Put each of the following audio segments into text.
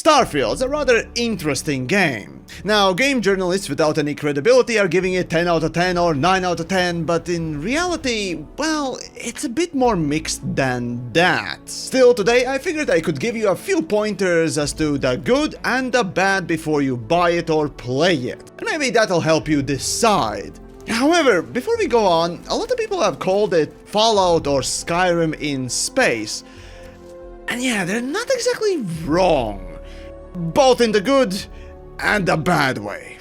Starfield is a rather interesting game. Now, game journalists without any credibility are giving it 10 out of 10 or 9 out of 10, but in reality, well, it's a bit more mixed than that. Still, today I figured I could give you a few pointers as to the good and the bad before you buy it or play it. And maybe that'll help you decide. However, before we go on, a lot of people have called it Fallout or Skyrim in space. And yeah, they're not exactly wrong. Both in the good and the bad way.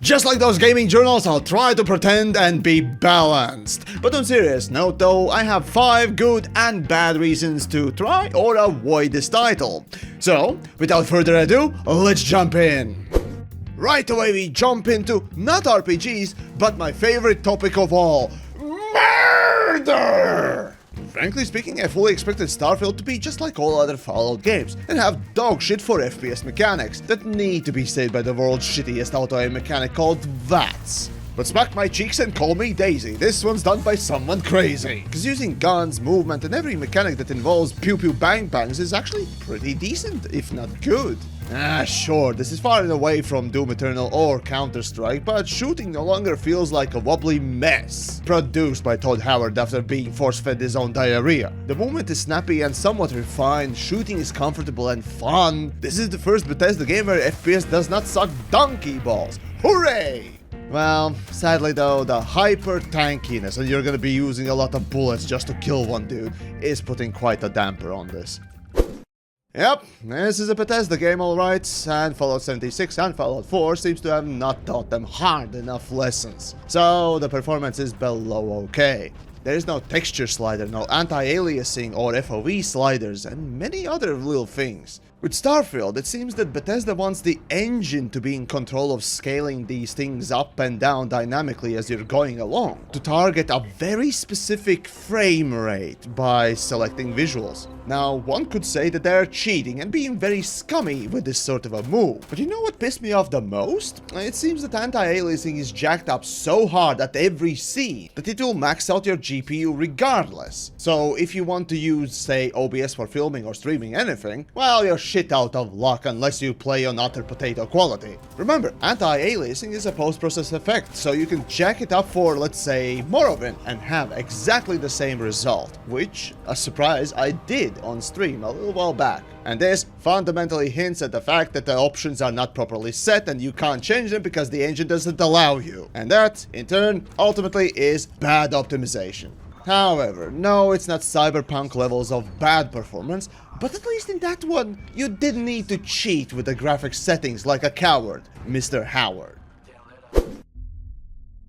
Just like those gaming journals, I'll try to pretend and be balanced. But on serious note though, I have 5 good and bad reasons to try or avoid this title. So, without further ado, let's jump in. Right away we jump into not RPGs, but my favorite topic of all, murder! Frankly speaking, I fully expected Starfield to be just like all other Fallout games, and have dog shit for FPS mechanics that need to be saved by the world's shittiest auto-aim mechanic called VATS. But smack my cheeks and call me Daisy, this one's done by someone crazy. Cause using guns, movement, and every mechanic that involves pew pew bang bangs is actually pretty decent, if not good. Sure, this is far and away from Doom Eternal or Counter-Strike, but shooting no longer feels like a wobbly mess produced by Todd Howard after being force-fed his own diarrhea. The movement is snappy and somewhat refined, shooting is comfortable and fun. This is the first Bethesda game where FPS does not suck donkey balls. Hooray! Well, sadly though, the hyper tankiness, and you're gonna be using a lot of bullets just to kill one dude, is putting quite a damper on this. Yep, this is a Bethesda game alright, and Fallout 76 and Fallout 4 seems to have not taught them hard enough lessons. So the performance is below okay. There is no texture slider, no anti-aliasing or FOV sliders, and many other little things. With Starfield, it seems that Bethesda wants the engine to be in control of scaling these things up and down dynamically as you're going along, to target a very specific frame rate by selecting visuals. Now, one could say that they're cheating and being very scummy with this sort of a move. But you know what pissed me off the most? It seems that anti-aliasing is jacked up so hard at every scene that it will max out your GPU regardless. So if you want to use, say, OBS for filming or streaming anything, well, you're shit out of luck unless you play on utter potato quality. Remember, anti-aliasing is a post-process effect, so you can jack it up for, let's say, more of it and have exactly the same result, which, a surprise, I did on stream a little while back. And this fundamentally hints at the fact that the options are not properly set and you can't change them because the engine doesn't allow you. And that, in turn, ultimately is bad optimization. However, no, it's not cyberpunk levels of bad performance, but at least in that one, you didn't need to cheat with the graphics settings like a coward, Mr. Howard.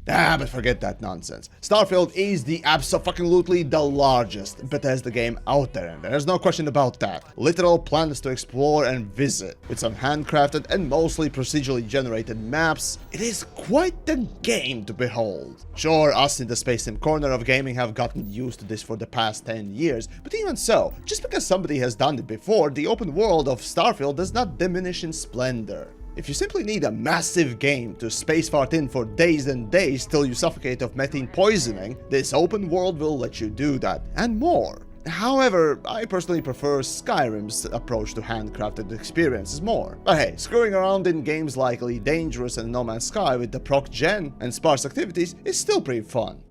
But forget that nonsense. Starfield is the abso-fucking-lutely the largest Bethesda game out there, and there's no question about that. Literal planets to explore and visit. With some handcrafted and mostly procedurally generated maps, it is quite the game to behold. Sure, us in the space sim corner of gaming have gotten used to this for the past 10 years, but even so, just because somebody has done it before, the open world of Starfield does not diminish in splendor. If you simply need a massive game to space fart in for days and days till you suffocate of methane poisoning, this open world will let you do that, and more. However, I personally prefer Skyrim's approach to handcrafted experiences more. But hey, screwing around in games like Elite Dangerous and No Man's Sky with the proc gen and sparse activities is still pretty fun.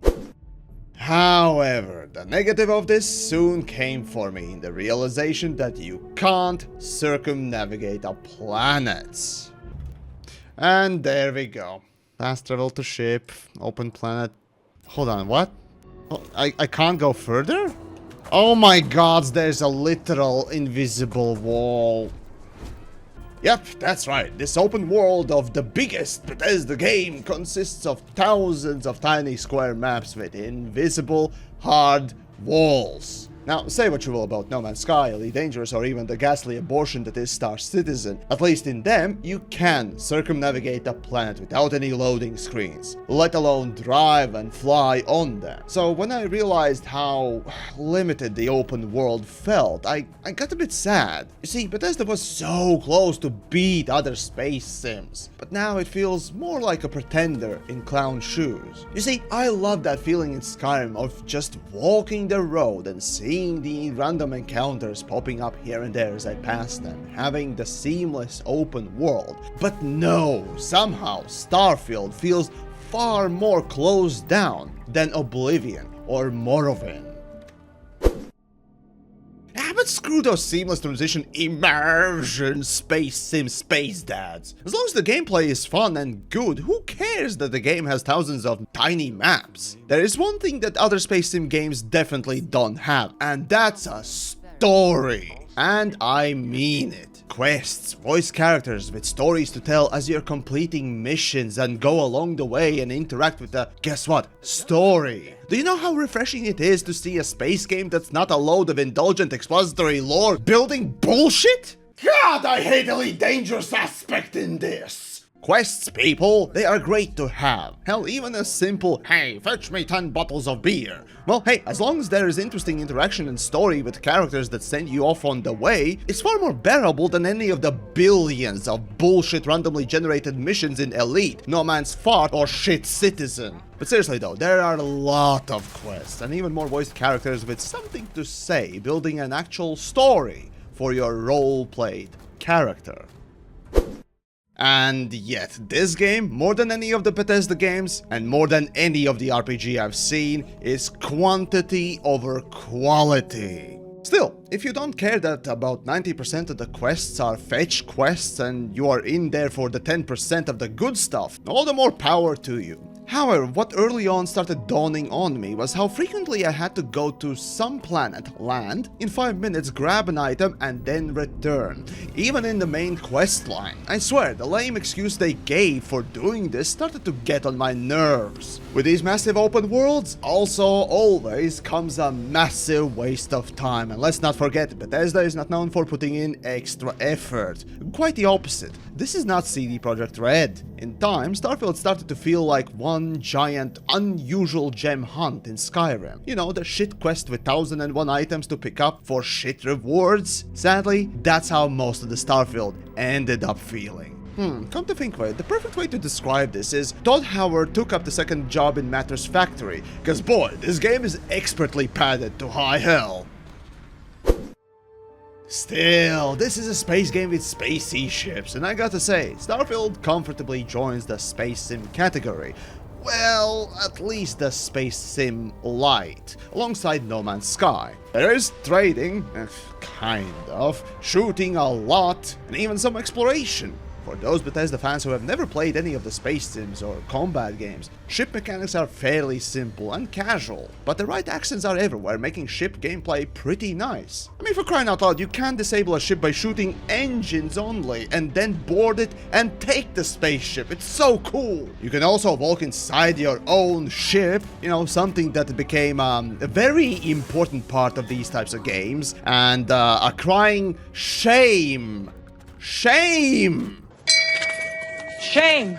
However, the negative of this soon came for me in the realization that you can't circumnavigate a planet. And there we go. Fast travel to ship, open planet. Hold on, what? Oh, I can't go further? Oh my god, there's a literal invisible wall. Yep, that's right. This open world of the biggest Bethesda game consists of thousands of tiny square maps with invisible, hard walls. Now, say what you will about No Man's Sky, Elite Dangerous, or even the ghastly abortion that is Star Citizen, at least in them, you can circumnavigate the planet without any loading screens, let alone drive and fly on them. So when I realized how limited the open world felt, I got a bit sad. You see, Bethesda was so close to beat other space sims, but now it feels more like a pretender in clown shoes. You see, I love that feeling in Skyrim of just walking the road and seeing seeing the random encounters popping up here and there as I pass them, having the seamless open world. But no, somehow Starfield feels far more closed down than Oblivion or Morrowind. But screw those seamless transition immersion space sim space dads. As long as the gameplay is fun and good, who cares that the game has thousands of tiny maps? There is one thing that other space sim games definitely don't have, and that's a story. And I mean it. Quests, voice characters with stories to tell as you're completing missions and go along the way and interact with the, guess what, story. Do you know how refreshing it is to see a space game that's not a load of indulgent expository lore building bullshit? God, I hate the least dangerous aspect in this. Quests, people, they are great to have. Hell, even a simple, hey, fetch me 10 bottles of beer. Well, hey, as long as there is interesting interaction and story with characters that send you off on the way, it's far more bearable than any of the billions of bullshit randomly generated missions in Elite, No Man's Fart, or Shit Citizen. But seriously though, there are a lot of quests, and even more voiced characters with something to say, building an actual story for your role-played character. And yet, this game, more than any of the Bethesda games, and more than any of the RPG I've seen, is quantity over quality. Still, if you don't care that about 90% of the quests are fetch quests and you are in there for the 10% of the good stuff, all the more power to you. However, what early on started dawning on me was how frequently I had to go to some planet, land, in 5 minutes grab an item and then return, even in the main quest line. I swear, the lame excuse they gave for doing this started to get on my nerves. With these massive open worlds, also always comes a massive waste of time, and let's not forget, Bethesda is not known for putting in extra effort. Quite the opposite. This is not CD Projekt Red. In time, Starfield started to feel like one giant, unusual gem hunt in Skyrim. You know, the shit quest with 1001 items to pick up for shit rewards. Sadly, that's how most of the Starfield ended up feeling. Come to think of it, the perfect way to describe this is Todd Howard took up the second job in Matter's factory, cause boy, this game is expertly padded to high hell. Still, this is a space game with spaceships, and I gotta say, Starfield comfortably joins the space sim category. Well, at least the space sim light, alongside No Man's Sky. There is trading, kind of, shooting a lot, and even some exploration. For those Bethesda fans who have never played any of the space sims or combat games, ship mechanics are fairly simple and casual, but the right accents are everywhere, making ship gameplay pretty nice. I mean, for crying out loud, you can disable a ship by shooting engines only, and then board it and take the spaceship. It's so cool! You can also walk inside your own ship, you know, something that became a very important part of these types of games, and a crying shame! Shame! Shame!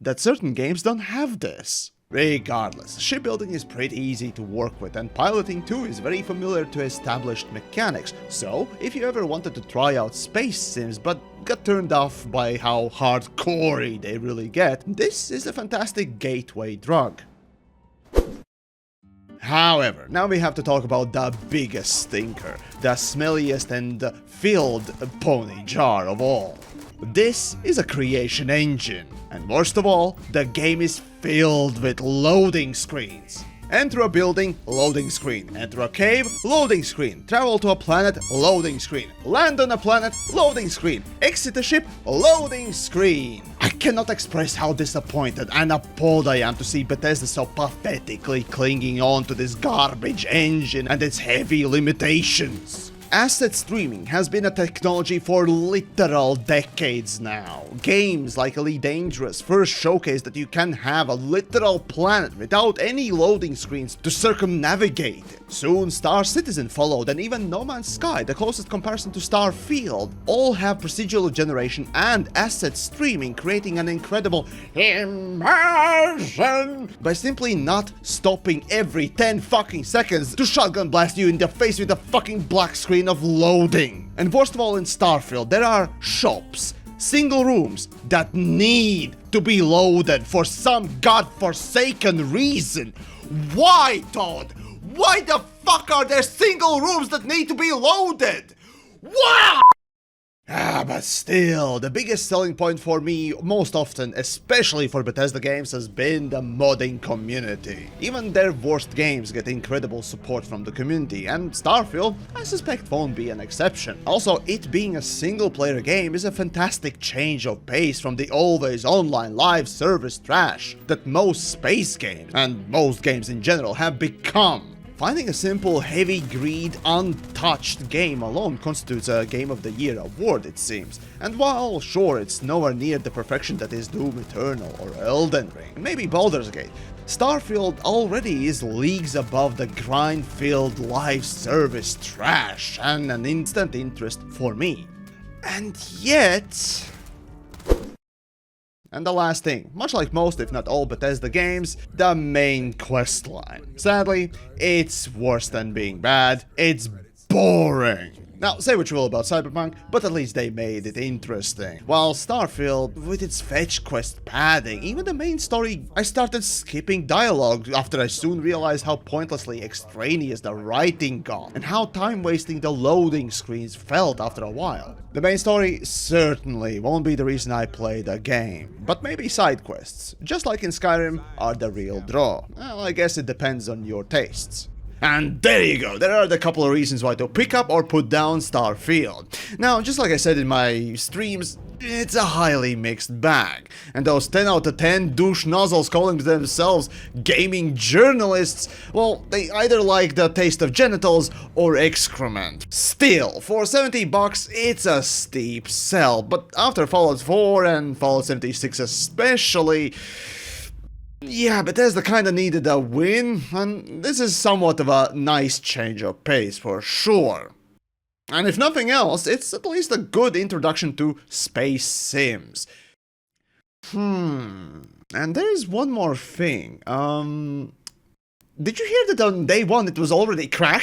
That certain games don't have this. Regardless, shipbuilding is pretty easy to work with, and piloting too is very familiar to established mechanics, so if you ever wanted to try out space sims but got turned off by how hardcore they really get, this is a fantastic gateway drug. However, now we have to talk about the biggest stinker, the smelliest and filled pony jar of all. This is a creation engine, and worst of all, the game is filled with loading screens. Enter a building, loading screen. Enter a cave, loading screen. Travel to a planet, loading screen. Land on a planet, loading screen. Exit a ship, loading screen. I cannot express how disappointed and appalled I am to see Bethesda so pathetically clinging on to this garbage engine and its heavy limitations. Asset streaming has been a technology for literal decades now. Games like Elite Dangerous first showcased that you can have a literal planet without any loading screens to circumnavigate it. Soon Star Citizen followed, and even No Man's Sky, the closest comparison to Starfield, all have procedural generation and asset streaming, creating an incredible immersion by simply not stopping every 10 fucking seconds to shotgun blast you in the face with a fucking black screen of loading. And worst of all, in Starfield, there are shops, single rooms that need to be loaded for some godforsaken reason. Why, Todd? Why the fuck are there single rooms that need to be loaded? Wow! But still, the biggest selling point for me, most often, especially for Bethesda games, has been the modding community. Even their worst games get incredible support from the community, and Starfield, I suspect, won't be an exception. Also, it being a single-player game is a fantastic change of pace from the always online live service trash that most space games, and most games in general, have become. Finding a simple, heavy greed, untouched game alone constitutes a Game of the Year award, it seems. And while, sure, it's nowhere near the perfection that is Doom Eternal or Elden Ring, maybe Baldur's Gate, Starfield already is leagues above the grind-filled live service trash and an instant interest for me. And yet... And the last thing, much like most if not all Bethesda games, the main questline. Sadly, it's worse than being bad, it's boring. Now, say what you will about Cyberpunk, but at least they made it interesting. While Starfield, with its fetch quest padding, even the main story, I started skipping dialogue after I soon realized how pointlessly extraneous the writing got, and how time-wasting the loading screens felt after a while. The main story certainly won't be the reason I play the game, but maybe side quests, just like in Skyrim, are the real draw. Well, I guess it depends on your tastes. And there you go, there are the couple of reasons why to pick up or put down Starfield. Now, just like I said in my streams, it's a highly mixed bag. And those 10 out of 10 douche nozzles calling themselves gaming journalists, well, they either like the taste of genitals or excrement. Still, for $70, it's a steep sell, but after Fallout 4 and Fallout 76 especially, yeah, Bethesda kinda needed a win, and this is somewhat of a nice change of pace for sure. And if nothing else, it's at least a good introduction to space sims. And there's one more thing. Did you hear that on day one it was already crashed?